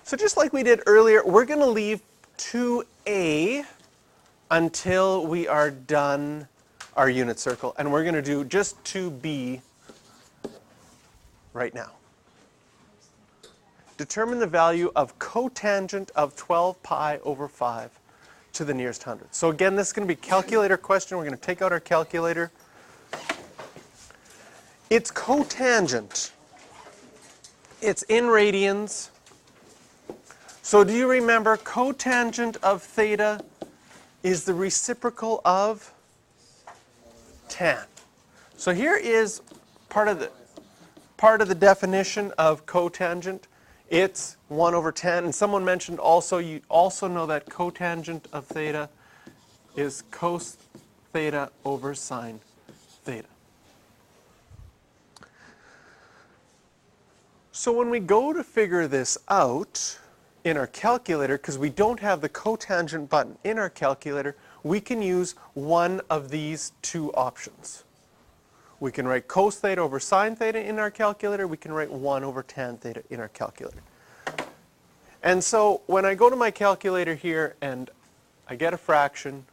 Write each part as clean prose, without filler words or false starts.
So just like we did earlier, we're going to leave 2a until we are done our unit circle. And we're going to do just 2b right now. Determine the value of cotangent of 12 pi over 5 to the nearest hundredth. So again, this is going to be a calculator question. We're going to take out our calculator. It's cotangent. It's in radians. So do you remember cotangent of theta is the reciprocal of tan? So here is part of the definition of cotangent. It's 1 over tan. And someone mentioned also, you also know that cotangent of theta is cos theta over sine theta. So when we go to figure this out in our calculator, because we don't have the cotangent button in our calculator, we can use one of these two options. We can write cos theta over sine theta in our calculator. We can write 1 over tan theta in our calculator. And so when I go to my calculator here and I get a fraction,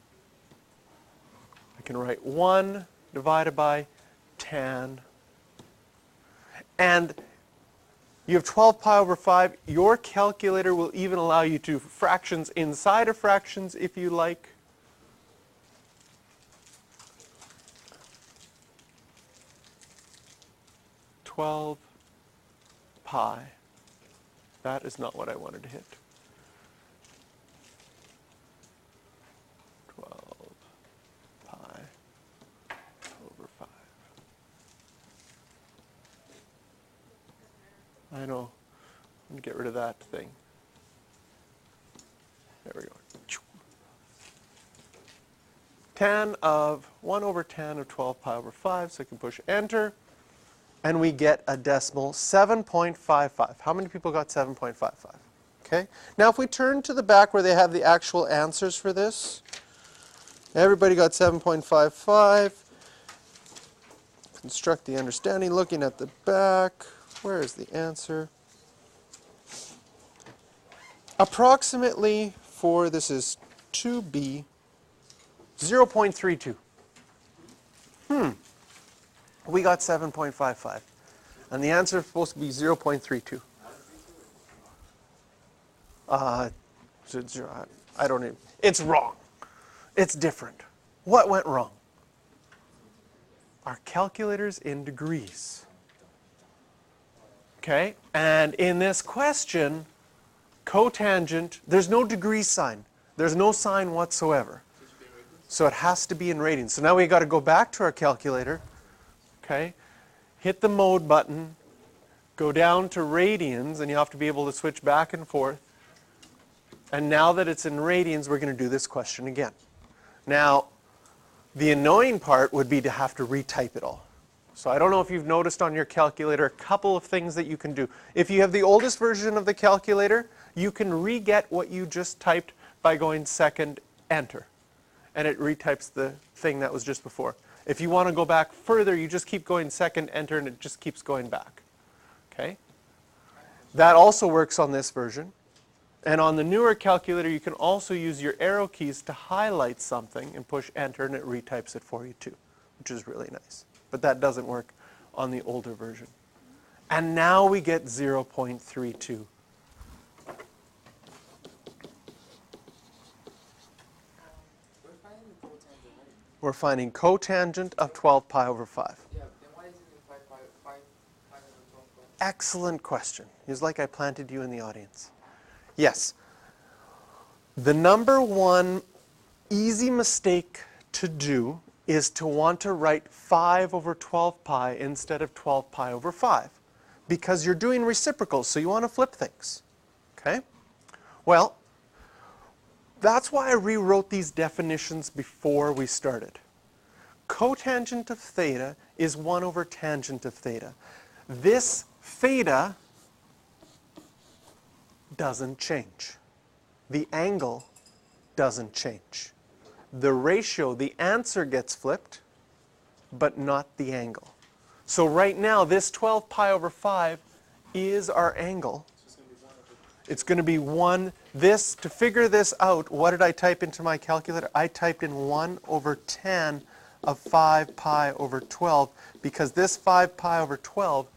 I can write 1 divided by tan. And you have 12 pi over 5. Your calculator will even allow you to do fractions inside of fractions if you like. $12 pi. That is not what I wanted to hit. 12 pi over 5. I know. I'm going to get rid of that thing. There we go. Tan of 1 over tan of 12 pi over 5. So I can push enter. And we get a decimal, 7.55. How many people got 7.55? Okay. Now if we turn to the back where they have the actual answers for this, everybody got 7.55. Construct the understanding, looking at the back. Where is the answer? Approximately for, this is 2b, 0.32. We got 7.55. And the answer is supposed to be 0.32. I don't even, it's wrong. It's different. What went wrong? Our calculator's in degrees. Okay? And in this question, cotangent, there's no degree sign. There's no sign whatsoever. So it has to be in radians. So now we've got to go back to our calculator. Okay, hit the mode button, go down to radians, and you have to be able to switch back and forth. And now that it's in radians, we're going to do this question again. Now, the annoying part would be to have to retype it all. So I don't know if you've noticed on your calculator a couple of things that you can do. If you have the oldest version of the calculator, you can re-get what you just typed by going second enter. And it retypes the thing that was just before. If you want to go back further, you just keep going second enter and it just keeps going back. Okay? That also works on this version. And on the newer calculator, you can also use your arrow keys to highlight something and push enter and it retypes it for you too, which is really nice. But that doesn't work on the older version. And now we get 0.32. We're finding cotangent of 12 pi over 5. Yeah, then why is it 5 over 12? Excellent question. It's like I planted you in the audience. Yes. The number one easy mistake to do is to want to write 5 over 12 pi instead of 12 pi over 5. Because you're doing reciprocals, so you want to flip things. Okay? Well, that's why I rewrote these definitions before we started. Cotangent of theta is 1 over tangent of theta. This theta doesn't change. The angle doesn't change. The ratio, the answer gets flipped, but not the angle. So right now, this 12 pi over 5 is our angle. It's going to be 1. This, to figure this out, what did I type into my calculator? I typed in 1 over 10 of 5 pi over 12 because this 5 pi over 12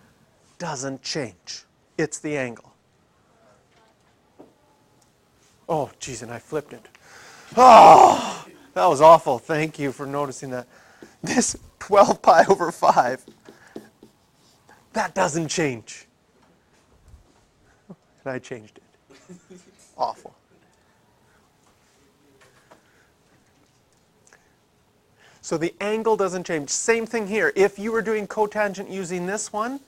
doesn't change. It's the angle. Oh, geez, and I flipped it. Oh, that was awful. Thank you for noticing that. This 12 pi over 5, that doesn't change. And I changed it. Awful. So the angle doesn't change. Same thing here. If you were doing cotangent using this one,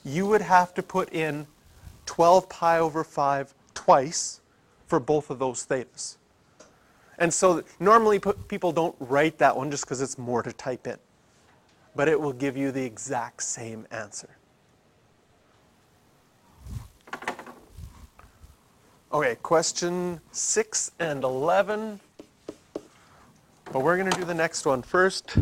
you would have to put in 12 pi over 5 twice for both of those thetas. And so normally people don't write that one just because it's more to type in. But it will give you the exact same answer. Okay, question 6 and 11. But we're going to do the next one first.